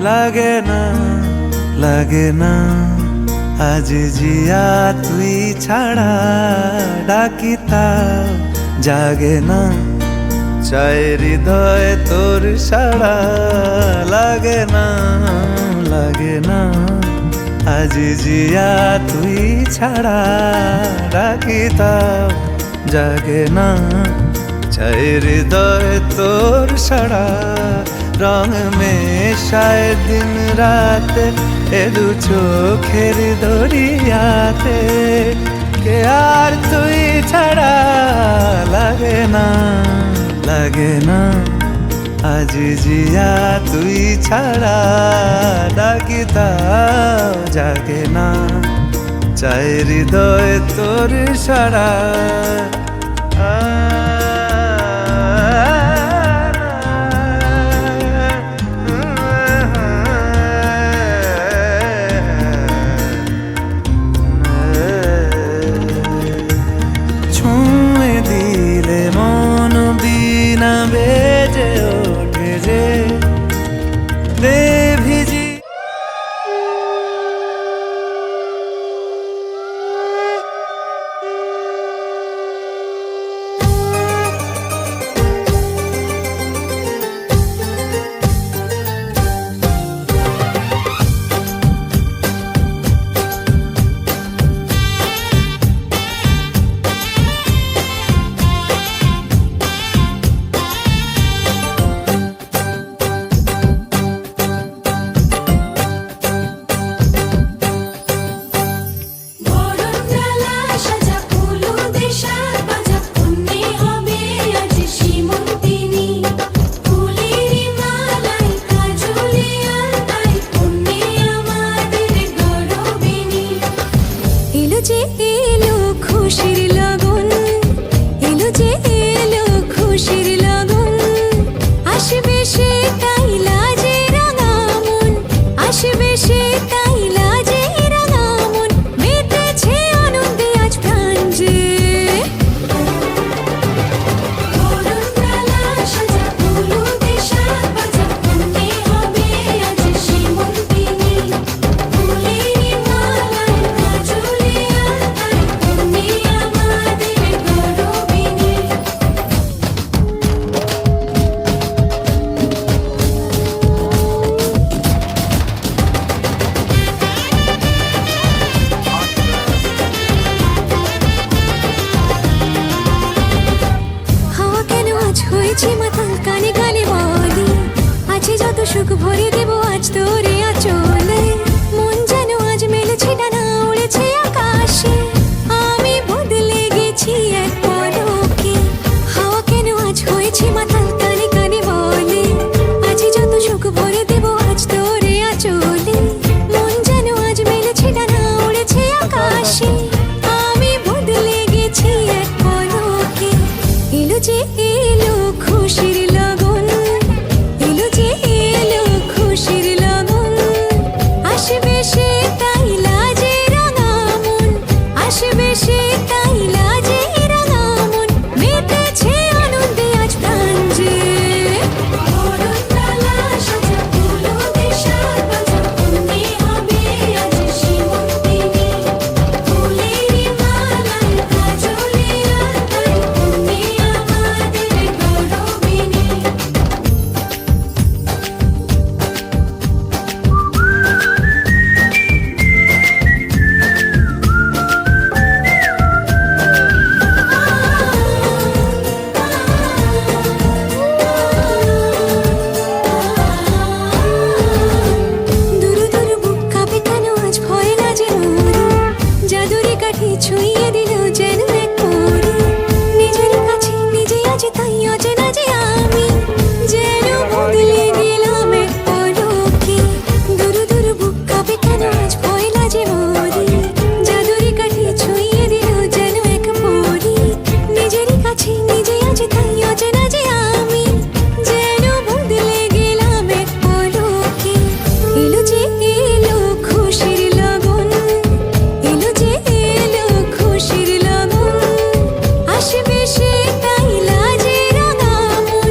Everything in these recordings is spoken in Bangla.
লাগে না লাগে না আজ জিয়া তুই ছাড়া ডাকি তাও জাগে না চাই হৃদয় তোর সাড়া লাগে না আজ জিয়া তুই ছাড়া ডাকি তাও জাগে না চাই হৃদয় তোর সাড়া রং মেশায় দিন রাতে এ দু চোখের দরিয়াতে কে আর তুই ছাড়া লাগে না আজ জিয়া তুই ছাড়া ডাকি তাও জাগে না চাই হৃদয় তোর সাড়া বেজে ওঠে যে রে ভিজি কানে কানে বলি আছে যত সুখ ভরে দেব আজ তোরে আঁচলে মন যেন আজ মেলেছে ডানা উড়েছে আকাশে আমি বদলে গেছি এক পলকে হাওয়া কেন আজ হয়েছে মাতাল কানে কানে বলে আছে যত সুখ ভরে দেব আজ তোরে আঁচলে মন যেন আজ মেলেছে ডানা উড়েছে আকাশে আমি বদলে গেছি এক পলকে এলো যে এলো খুশির লগন এলো যে এলো খুশির লগন আসবে সে তাই লাজে রাঙা মন আসবে সে তাই লাজে রাঙা মন মেতেছে আনন্দে আজ প্রাণ যে বরণডালা সাজা ফুলো দেশার বাজা বন্দি হবে আজ সীমন্তিনী ফুলেরই মালায় কাজলে আলতায় বন্দি আমাদের গৌরবিনী দুরু দুরু বুক কাঁপে কেন আজ ভয় লাজে মোরে জাদুরি কাঠি ছুঁয়ে দিল যেন এক পরি নিজের কাছে নিজে আছে তাই অচেনা যে আমি যেন বদলে গেলাম এক পলকে দুরু দুরু বুক কাঁপে কেন আজ ভয় লাজে মোরে জাদুরি কাঠি ছুঁয়ে দিল যেন এক পরি নিজের কাছে নিজে আছে তাই অচেনা যে আমি যেন বদলে গেলাম এক পলকে এলো যে এলো খুশির লগন এলো যে এলো খুশির লগন আসবে সে তাই লাজে রাঙা মন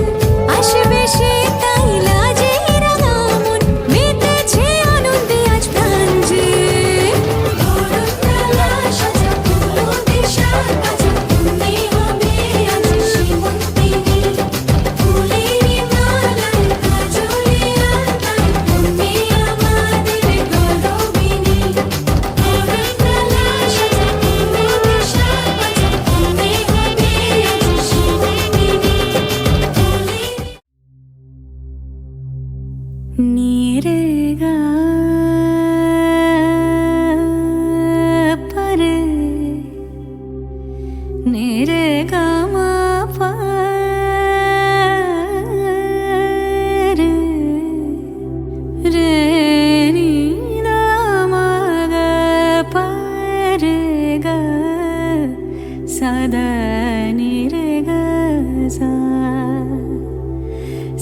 sa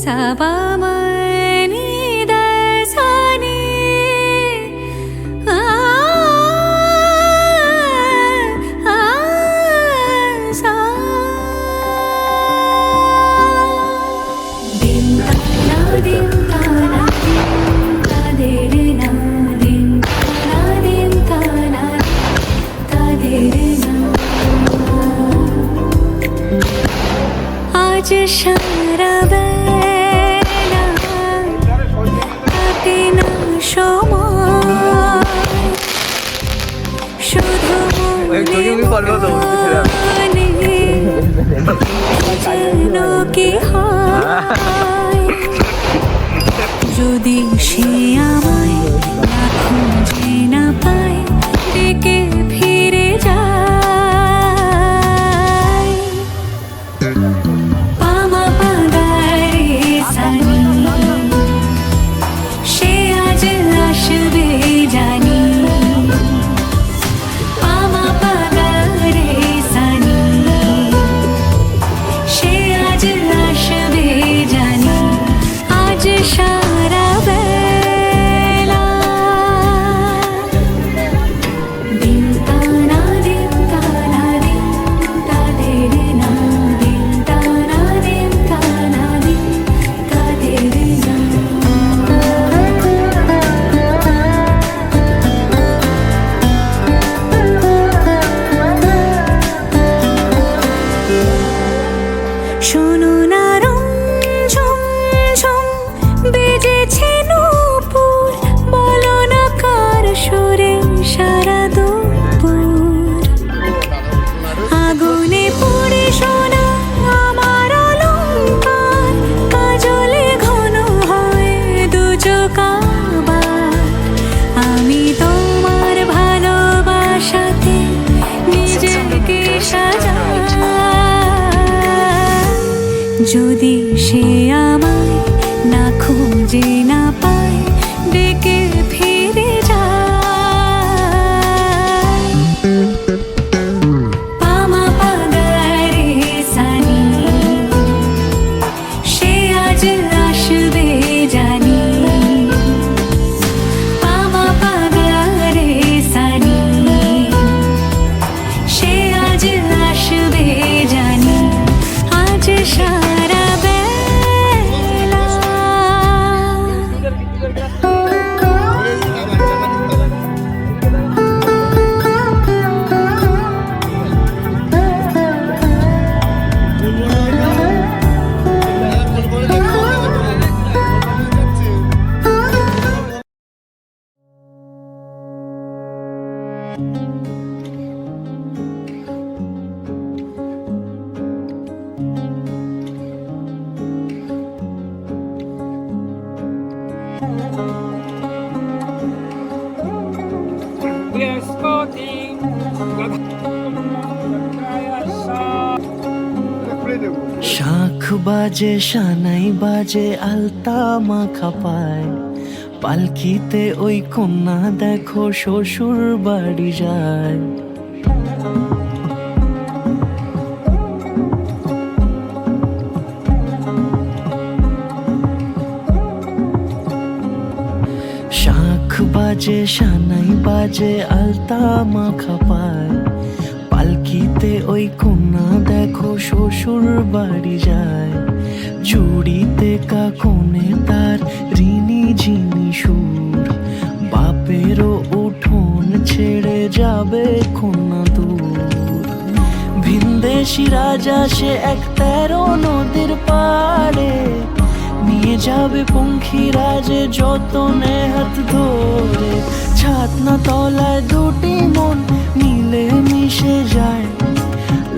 sa pa ma ni da sa ni sa din ta na din ta na ta de re na din ta na ta de re na আজ সারা বেলা কাটে না সময় শুধু মনে যেন কি হয় যদি সে আমায় না খুঁজে না পায় ডেকে ফিরে যায় পামা পাগারে সানি সে আজ আসবে জানি পামা পাগারে সানি সে আজ আসবে জানি আজ সারা বেলা দিন তানা দিন তানা দিন তাদের না দিন তানা দিন তানা দিন তাদের না শোনো না রং ঝুম ঝুম বেজেছে নূপুর বলো না কার সুরে সারা দুপুর আগুনে পুড়ে সোনা আমার অলংকার কাজলে ঘন হয় দু চোখ আবার আমি তোমার ভালোবাসাতে নিজেকে সাজাই যদি সে আমায় না খুঁজে না পায় ডেকে ফিরে যায় পামা পাগারে সানি সে আজ আসবে জানি পামা পাগারে সানি সে আজ আসবে জানি আজ সারা বেলা শাঁখ বাজে সানাই বাজে আলতা মাখা পায় পালকিতে ওই কন্যা দেখো শ্বশুর বাড়ি যায় শাঁখ বাজে সানাই বাজে আলতা মাখা পায় পালকিতে ওই কন্যা দেখো শ্বশুর বাড়ি যায় জুড়িতে কাকনে তার ঋণী ঝিনি সুর বাপেরও উঠোন ছেড়ে যাবে কন্যা দূর ভিনদেশি রাজা সে এক 13 নদীর পাড়ে নিয়ে যাবে পঙ্খী রাজে যতনে হাত ধরে ছাতনা তলায় দুটি মন মিলে মিশে যায়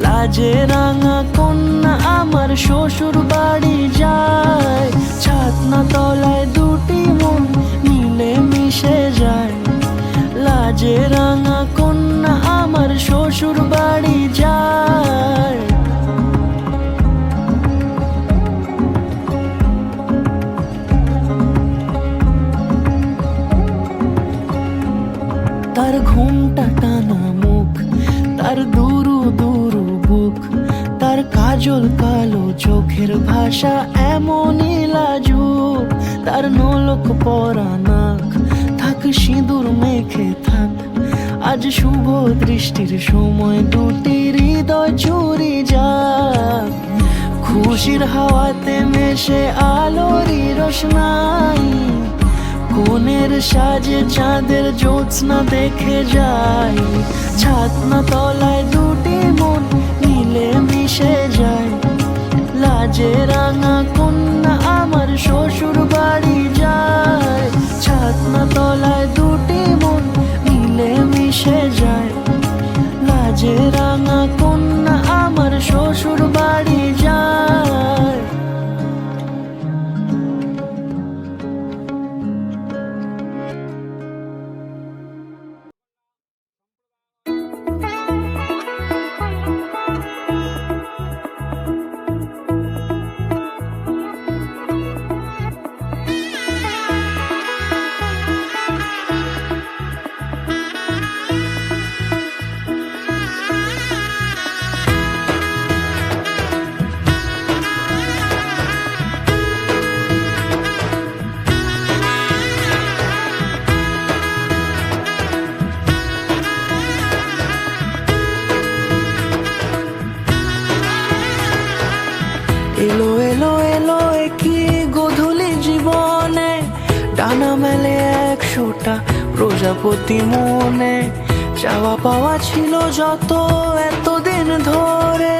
লাজে রাঙা কন্যা আমার শ্বশুর বাড়ি যায় ছাতনা তলায় দুটি মন মিলে মিশে যায় লাজে রাঙা কন্যা আমার শ্বশুর বাড়ি যায় তার ঘুমটা টানা মুখ তার দুরু দুরু বুক তার কাজ কাজল কালো চোখের ভাষা এমনই লাজুক, তার নোলক পরা নাক থাক সিঁদুর মেখে থাক। আজ শুভ দৃষ্টির সময় দুটি হৃদয় চুরি যাক, খুশির হাওয়াতে মেশে আলোরই রোশনাই। কোণের সাজে চাঁদের জ্যোৎস্না দেখে যাই, ছাতনা তলায় দুটি মন মিলে মিশে যায়। লাজে রাঙা কন্যা আমার শ্বশুর বাড়ি যায়, ছাতনা তলায় দুটি মন মিলে মিশে যায়। লাজে রাঙা কন্যা আমার শ্বশুর বাড়ি যায়। এলো এলো এলো কি গোধূলি জীবনে, ডানা মেলে 100টা প্রজাপতি মনে। চাওয়া পাওয়া ছিল যত এতদিন ধরে,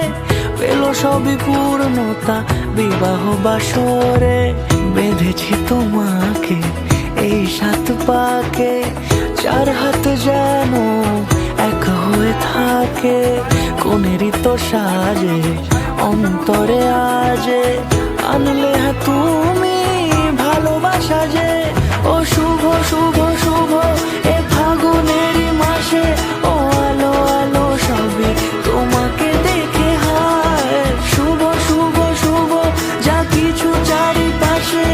পেল সবই পূর্ণতা বিবাহ বাসরে। বেঁধেছি তোমাকে এই 7 পাকে, 4 হাত যেন এক হয়ে থাকে। কোনেরই তো সাজে অন্তরে আজে, আনলে তুমি ভালোবাসা যে। ও শুভ শুভ শুভ এ ফাগুনেরই মাসে, ও আলো আলো সবই তোমাকে দেখে হায়। শুভ শুভ শুভ যা কিছু চারিপাশে,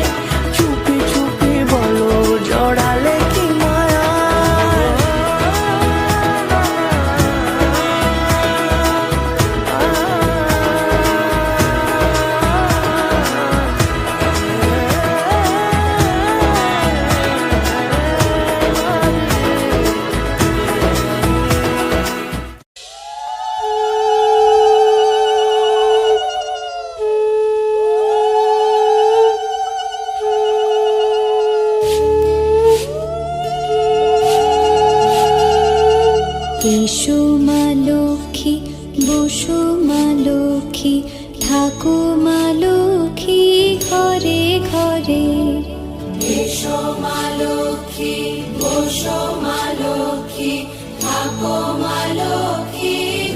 চুপি চুপি বলো জড়ালে কি মায়া। এসো মা লক্ষ্মী, বসো মা লক্ষ্মী, থাকো মা লক্ষ্মী ঘরে ঘরে। এসো মা লক্ষ্মী, বসো মা লক্ষ্মী, থাকো মা লক্ষ্মী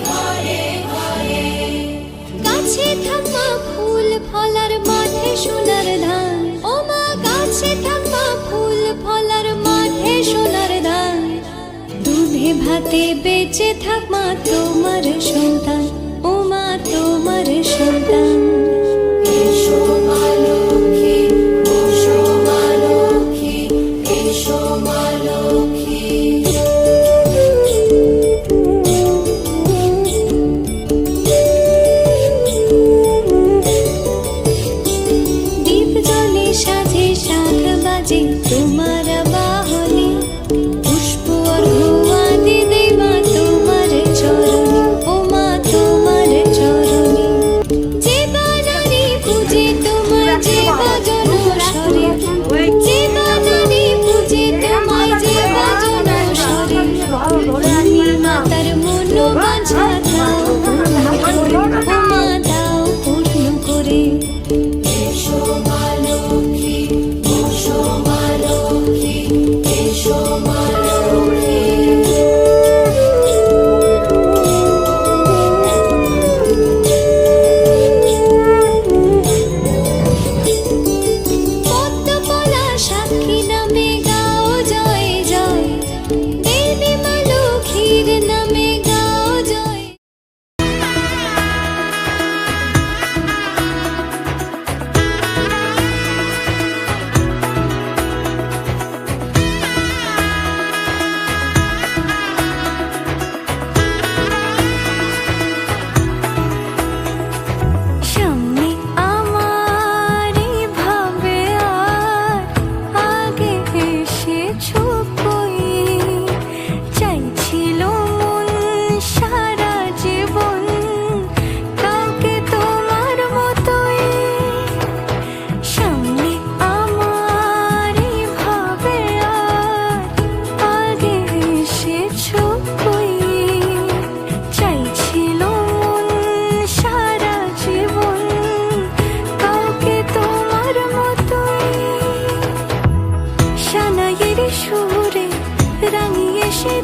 ঘরে ঘরে। গাছে থাকা ফুল ফলার মাঠে সোনার ধান, ও মা গাছে থাকা ফুল ফলার মাঠে সোনার ধান। দুধে ভাতে বেঁচে থাক মা তোমার সন্তান, ও মা তোমার সন্তান। এসো মা লক্ষ্মী, বসো মা লক্ষ্মী, এসো মা লক্ষ্মী। দীপ জলে সাজে শাখ বাজে তোমার বাহনে, পুষ্প অর্ঘ্য আদি দেবা তোমার চরণে, ও মা তোমার চরণে। যে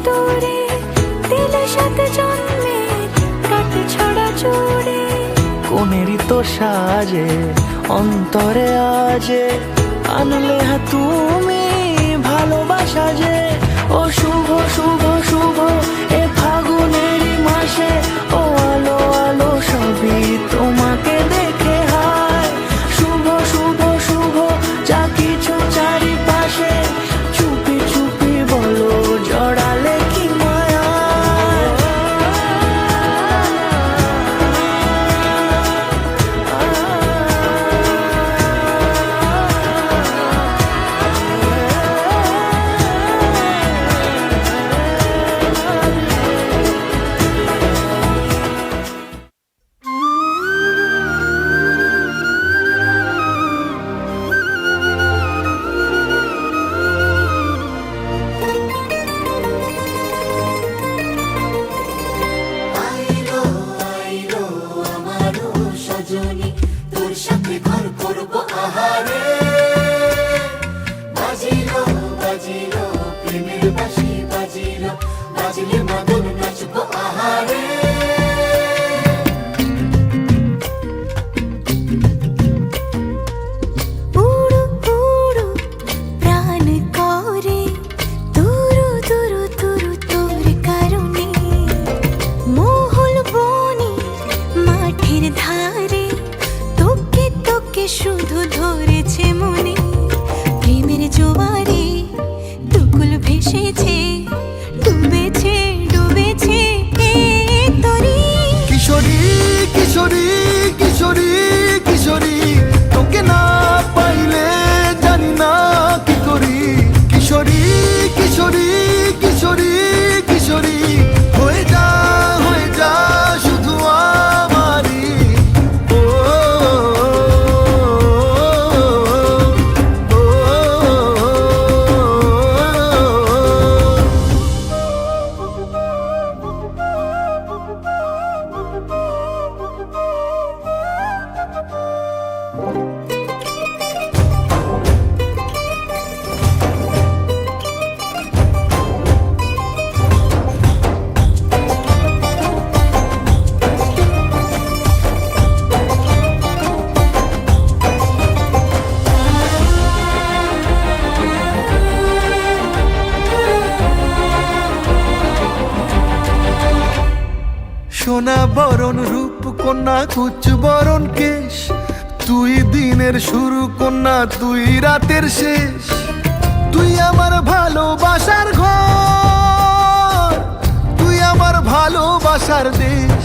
দূরে দিলে সাথে জন্মে রাত ছড়া জুড়ে কোনেরই তো সাজে অন্তরে আজে আনলে তুমি ভালোবাসা যে ও শুভ শুভ শুভ এ ফাগুনেরই মাসে ও আলো আলো সবই তোমাকে দেখে হায় শুভ শুভ শুভ যা কিছু চারিপাশে চুপি চুপি বলো জড়ালে কি মায়া তোর সাথে ঘর করবো আহারে বাজিলো বাজিলো প্রেমের বাঁশি বাজিলো বাজলে মাদল নাচবো আহারে উড়ু উড়ু প্রাণ করে তুরু তুরু তুরু তোর কারণে মহল বনে মাঠের ধারে তোকে তোকে শুধু ধরেছে মনে প্রেমের জোয়ারে দুকুল ভেসেছে ডুবেছে ডুবেছে এ তরি কিশোরী কিশোরী কিশোরী কিশোরী তোকে না পাইলে জানি না কি করি কিশোরী কিশোরী কিশোরী কিশোরী হয়ে যা শুধু আমারই ও, ও, ও, সোনা বরণ রূপ কন্যা কুচ বরণ কেশ তুই দিনের শুরু কন্যা তুই রাতের শেষ তুই আমার ভালোবাসার ঘর তুই আমার ভালোবাসার দেশ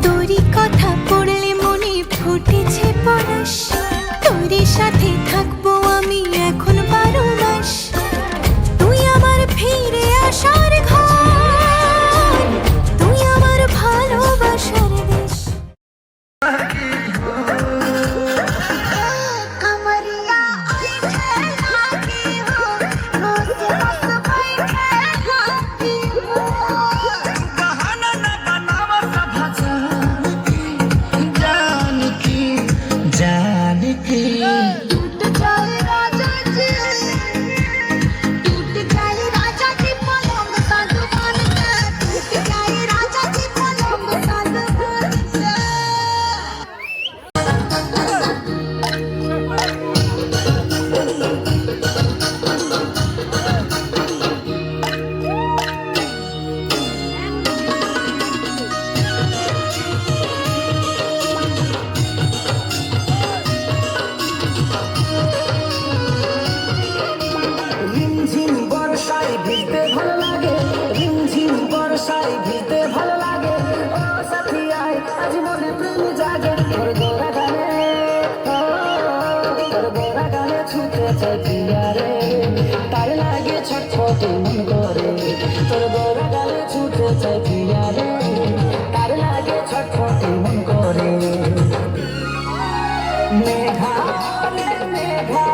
তোরই কথা পড়লে মনে ফুটেছে পরশ তোরই সাথে থাকবো আমি এখন 12 মাস তুই আমার ফিরে আসার ঘর তুই আমার ভালোবাসার দেশ রিমঝিম বর্ষায় ভিজতে ভালো লাগে রিমঝিম বর্ষায় ভিজতে ভালো লাগে ও সাথী আয় আজ মনে প্রেম জাগে তোর গোরা গানে তোর গোরা গানে ছুটে চাই প্রিয়া রে তার লাগে ছটফটে মন করে তোর গোরা গানে ছুটে চাই প্রিয়া রে তার লাগে ছটফটে মন করে মেঘা রে মেঘা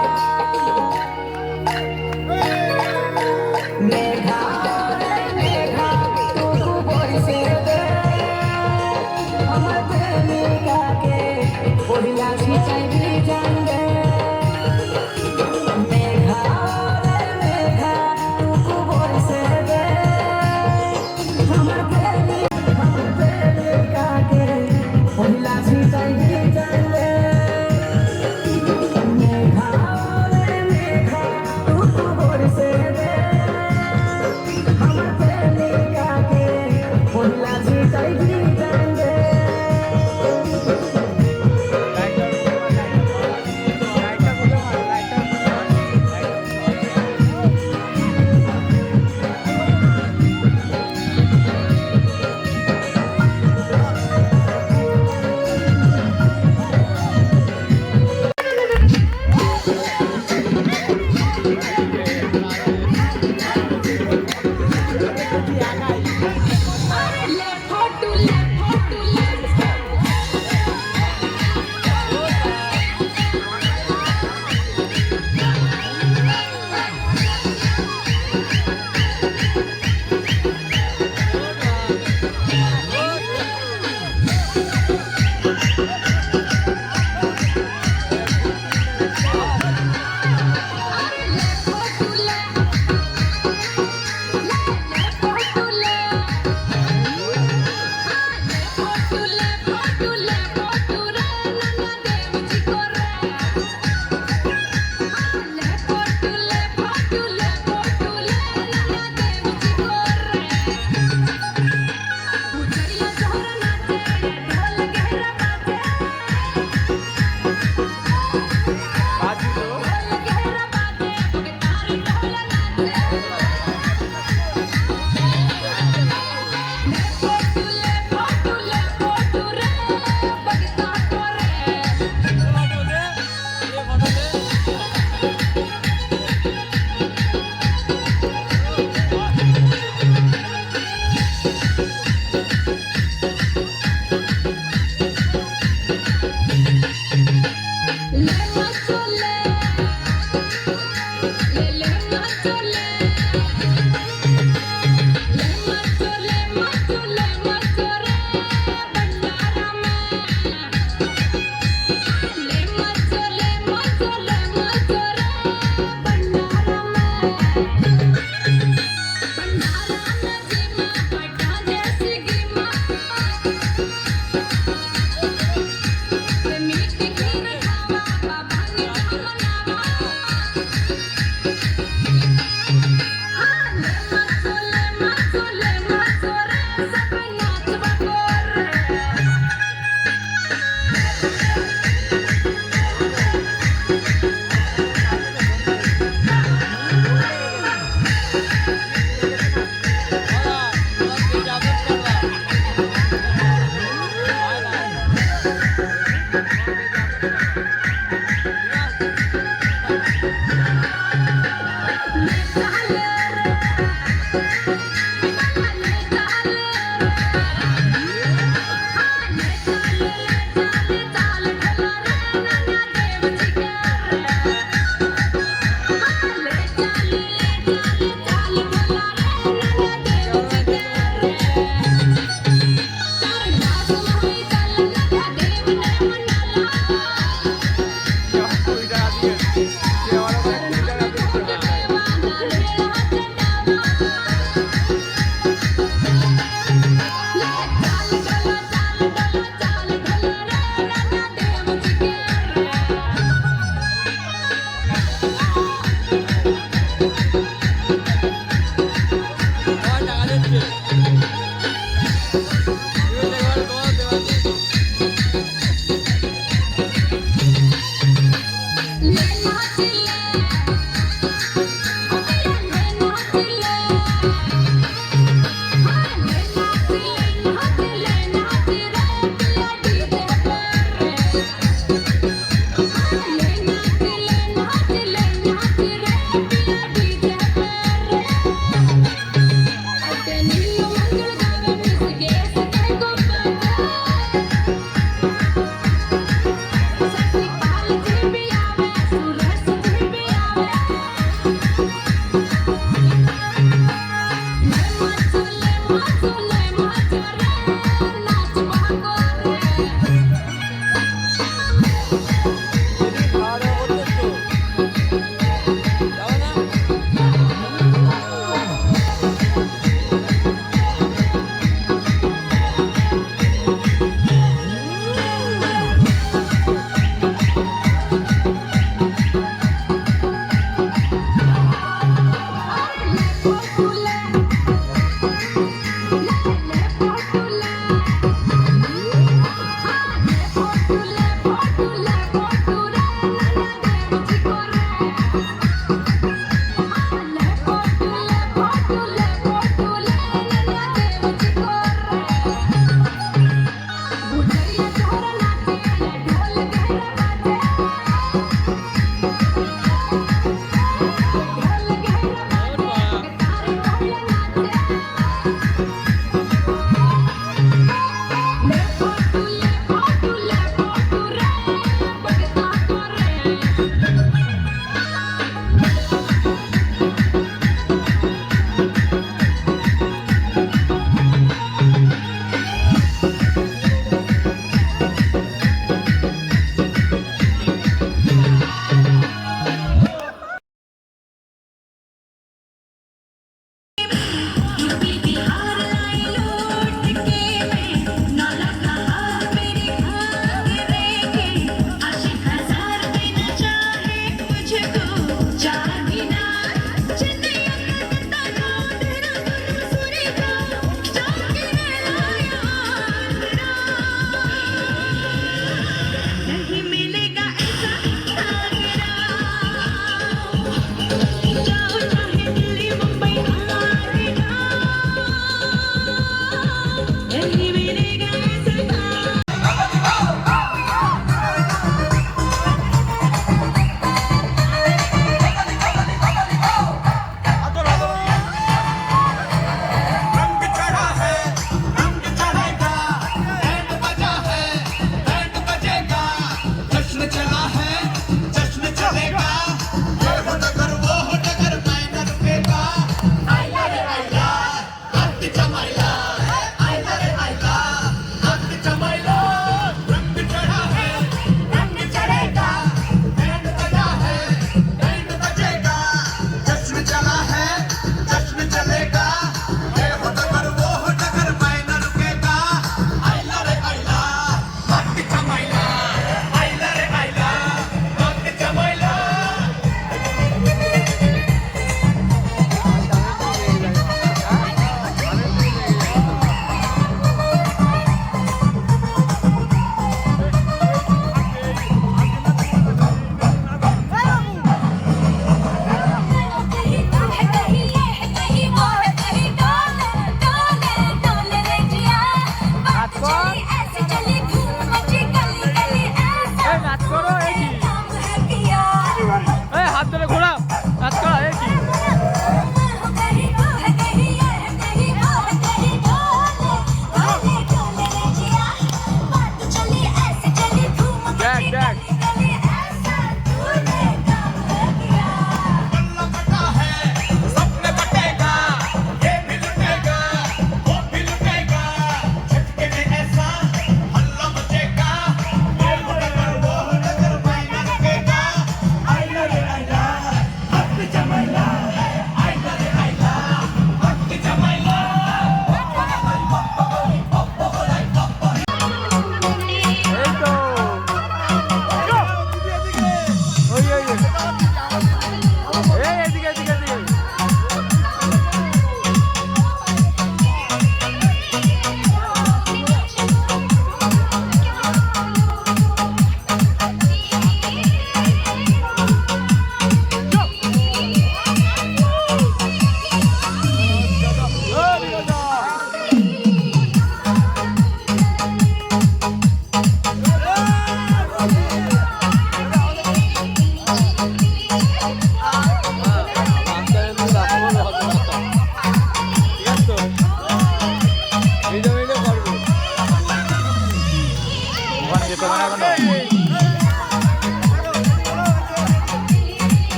মেঘা রে মেঘা তুকু বইছে দে আমার প্রেমিকাকে পড়িয়া ছিটাইবি জানবে মেঘা রে মেঘা তুকু বইছে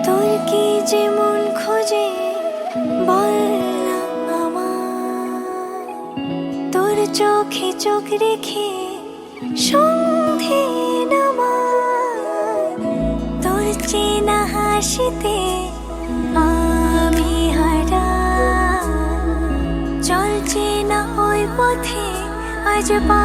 তোর কি যে মন খোঁজে বল না আমায়, তোর চোখে চোখ রেখে সন্ধে নামায়, তোর চেনা হাসিতে আমি হারাই, চলছে না ওই পথে আজ পা